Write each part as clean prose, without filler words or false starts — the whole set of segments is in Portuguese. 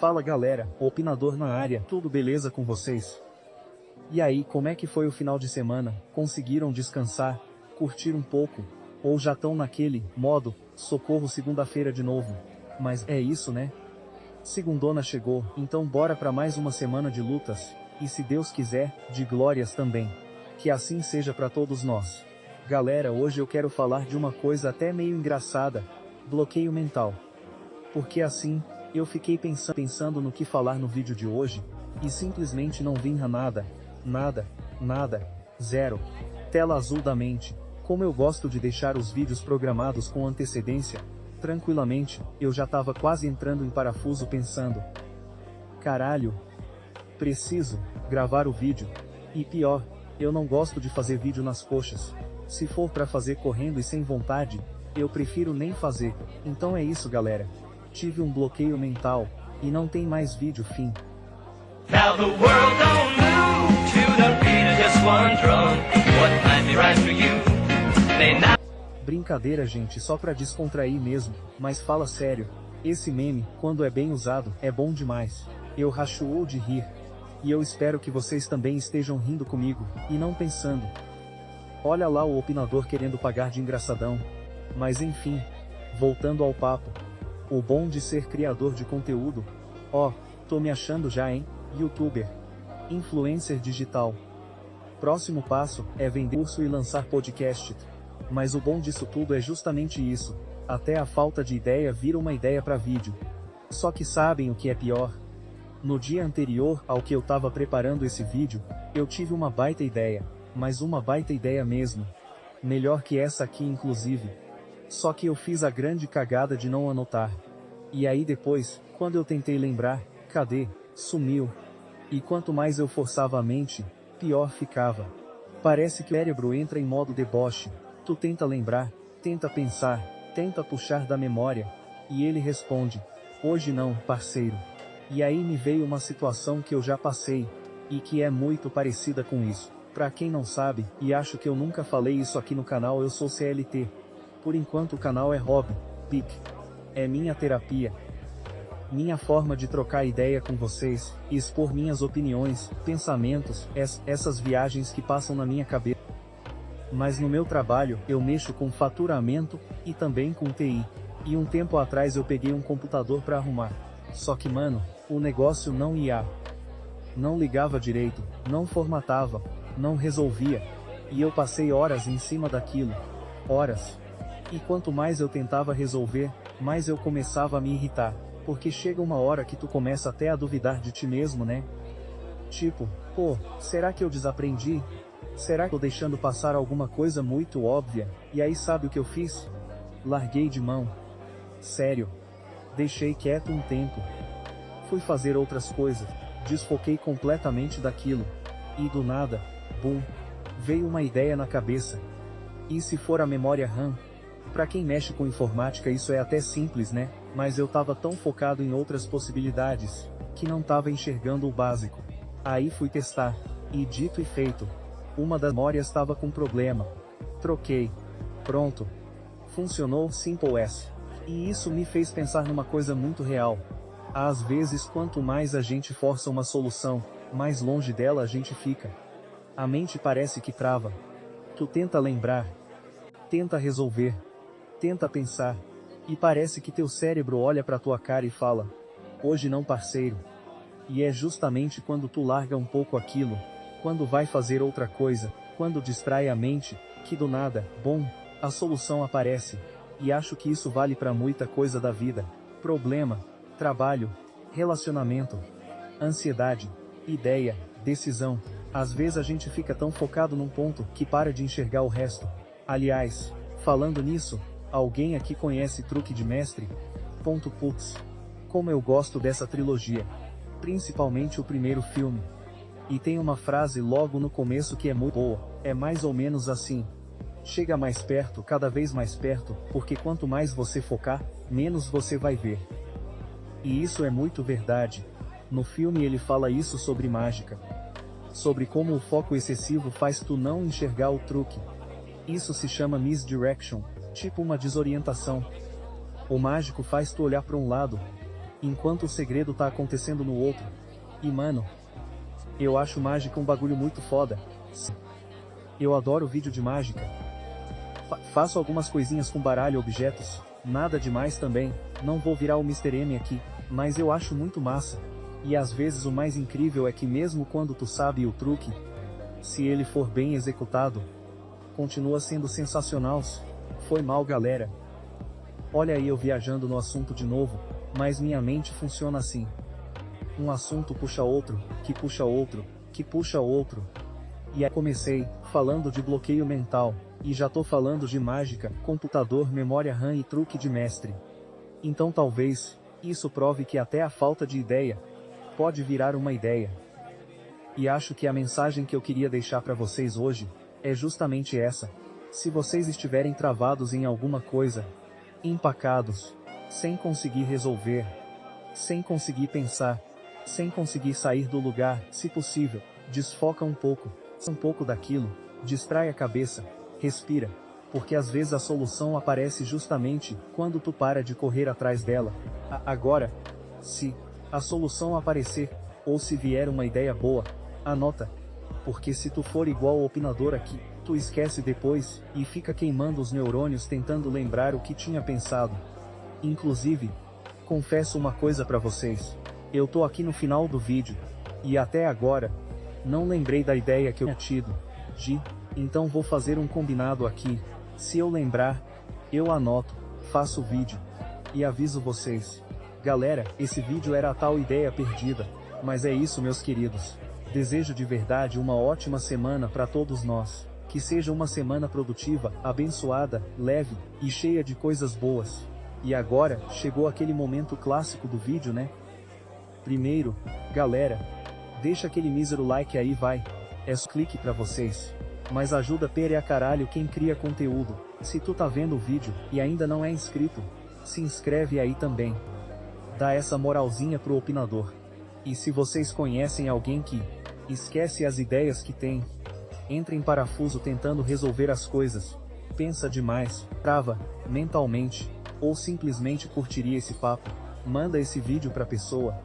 Fala galera, Opinador na área, tudo beleza com vocês? E aí, como é que foi o final de semana? Conseguiram descansar, curtir um pouco? Ou já estão naquele modo, socorro segunda-feira de novo? Mas é isso né? Segundona chegou, então bora pra mais uma semana de lutas, e se Deus quiser, de glórias também. Que assim seja pra todos nós. Galera, hoje eu quero falar de uma coisa até meio engraçada, bloqueio mental. Porque assim, eu fiquei pensando no que falar no vídeo de hoje, e simplesmente não vinha nada, zero. Tela azul da mente. Como eu gosto de deixar os vídeos programados com antecedência, tranquilamente, eu já tava quase entrando em parafuso pensando. Caralho, preciso gravar o vídeo. E pior, eu não gosto de fazer vídeo nas coxas. Se for pra fazer correndo e sem vontade, eu prefiro nem fazer. Então é isso galera. Tive um bloqueio mental, e não tem mais vídeo fim. Now the world don't move to the beat of just one drum. What might be right for you may not. Brincadeira gente, só pra descontrair mesmo, mas fala sério. Esse meme, quando é bem usado, é bom demais. Eu racho de rir. E eu espero que vocês também estejam rindo comigo, e não pensando. Olha lá o opinador querendo pagar de engraçadão. Mas enfim, voltando ao papo. O bom de ser criador de conteúdo. Ó, tô me achando já hein, youtuber. Influencer digital. Próximo passo, é vender curso e lançar podcast. Mas o bom disso tudo é justamente isso. Até a falta de ideia vira uma ideia pra vídeo. Só que sabem o que é pior? No dia anterior ao que eu tava preparando esse vídeo, eu tive uma baita ideia. Mas uma baita ideia mesmo. Melhor que essa aqui inclusive. Só que eu fiz a grande cagada de não anotar. E aí depois, quando eu tentei lembrar, cadê? Sumiu. E quanto mais eu forçava a mente, pior ficava. Parece que o cérebro entra em modo deboche. Tu tenta lembrar, tenta pensar, tenta puxar da memória, e ele responde, hoje não, parceiro. E aí me veio uma situação que eu já passei, e que é muito parecida com isso. Pra quem não sabe, e acho que eu nunca falei isso aqui no canal, eu sou CLT. Por enquanto o canal é hobby, pic. É minha terapia. Minha forma de trocar ideia com vocês, e expor minhas opiniões, pensamentos, essas viagens que passam na minha cabeça. Mas no meu trabalho, eu mexo com faturamento, e também com TI. E um tempo atrás eu peguei um computador pra arrumar. Só que mano, o negócio não ia. Não ligava direito, não formatava, não resolvia. E eu passei horas em cima daquilo. Horas. E quanto mais eu tentava resolver, mais eu começava a me irritar. Porque chega uma hora que tu começa até a duvidar de ti mesmo né? Tipo, pô, será que eu desaprendi? Será que tô deixando passar alguma coisa muito óbvia? E aí sabe o que eu fiz? Larguei de mão. Sério. Deixei quieto um tempo. Fui fazer outras coisas. Desfoquei completamente daquilo. E do nada, bum, veio uma ideia na cabeça. E se for a memória RAM? Pra quem mexe com informática isso é até simples né? Mas eu tava tão focado em outras possibilidades, que não tava enxergando o básico. Aí fui testar. E dito e feito. Uma das memórias estava com problema. Troquei. Pronto. Funcionou Simple as. E isso me fez pensar numa coisa muito real. Às vezes quanto mais a gente força uma solução, mais longe dela a gente fica. A mente parece que trava. Tu tenta lembrar. Tenta resolver. Tenta pensar. E parece que teu cérebro olha pra tua cara e fala, hoje não parceiro. E é justamente quando tu larga um pouco aquilo, quando vai fazer outra coisa, quando distrai a mente, que do nada, bom, a solução aparece. E acho que isso vale pra muita coisa da vida. Problema, trabalho, relacionamento, ansiedade, ideia, decisão. Às vezes a gente fica tão focado num ponto, que para de enxergar o resto. Aliás, falando nisso, alguém aqui conhece Truque de Mestre? Putz. Como eu gosto dessa trilogia. Principalmente o primeiro filme. E tem uma frase logo no começo que é muito boa, é mais ou menos assim. Chega mais perto, cada vez mais perto, porque quanto mais você focar, menos você vai ver. E isso é muito verdade. No filme ele fala isso sobre mágica. Sobre como o foco excessivo faz tu não enxergar o truque. Isso se chama misdirection. Tipo uma desorientação. O mágico faz tu olhar para um lado, enquanto o segredo tá acontecendo no outro. E mano, eu acho mágica um bagulho muito foda. Eu adoro vídeo de mágica. Faço algumas coisinhas com baralho e objetos, nada demais também, não vou virar o Mr. M aqui, mas eu acho muito massa. E às vezes o mais incrível é que mesmo quando tu sabe o truque, se ele for bem executado, continua sendo sensacional. Foi mal, galera. Olha aí eu viajando no assunto de novo, mas minha mente funciona assim. Um assunto puxa outro, que puxa outro, que puxa outro. E aí comecei, falando de bloqueio mental, e já tô falando de mágica, computador, memória RAM e truque de mestre. Então talvez, isso prove que até a falta de ideia, pode virar uma ideia. E acho que a mensagem que eu queria deixar para vocês hoje, é justamente essa. Se vocês estiverem travados em alguma coisa, empacados, sem conseguir resolver, sem conseguir pensar, sem conseguir sair do lugar, se possível, desfoca um pouco daquilo, distrai a cabeça, respira, porque às vezes a solução aparece justamente quando tu para de correr atrás dela. Agora, se a solução aparecer, ou se vier uma ideia boa, anota, porque se tu for igual o opinador aqui, tu esquece depois, e fica queimando os neurônios tentando lembrar o que tinha pensado. Inclusive, confesso uma coisa pra vocês, eu tô aqui no final do vídeo, e até agora, não lembrei da ideia que eu tinha tido, então vou fazer um combinado aqui, se eu lembrar, eu anoto, faço o vídeo, e aviso vocês. Galera, esse vídeo era a tal ideia perdida, mas é isso meus queridos. Desejo de verdade uma ótima semana para todos nós, que seja uma semana produtiva, abençoada, leve, e cheia de coisas boas. E agora, chegou aquele momento clássico do vídeo, né? Primeiro, galera, deixa aquele mísero like aí vai, é só clique pra vocês. Mas ajuda pere a caralho quem cria conteúdo, se tu tá vendo o vídeo, e ainda não é inscrito, se inscreve aí também. Dá essa moralzinha pro opinador. E se vocês conhecem alguém que esquece as ideias que tem, entra em parafuso tentando resolver as coisas, pensa demais, trava, mentalmente, ou simplesmente curtiria esse papo, manda esse vídeo pra pessoa,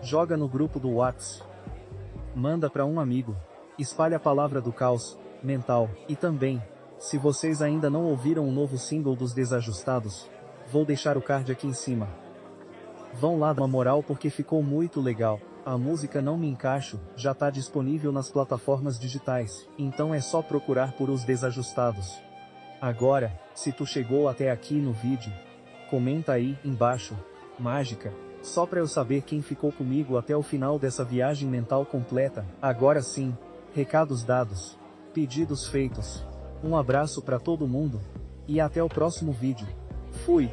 joga no grupo do WhatsApp, manda pra um amigo, espalha a palavra do caos mental. E também, se vocês ainda não ouviram o novo single dos Desajustados, vou deixar o card aqui em cima. Vão lá dar uma moral porque ficou muito legal. A música Não Me Encaixo já tá disponível nas plataformas digitais, então é só procurar por Os Desajustados. Agora, se tu chegou até aqui no vídeo, comenta aí embaixo, mágica, só pra eu saber quem ficou comigo até o final dessa viagem mental completa. Agora sim, recados dados, pedidos feitos. Um abraço pra todo mundo, e até o próximo vídeo. Fui!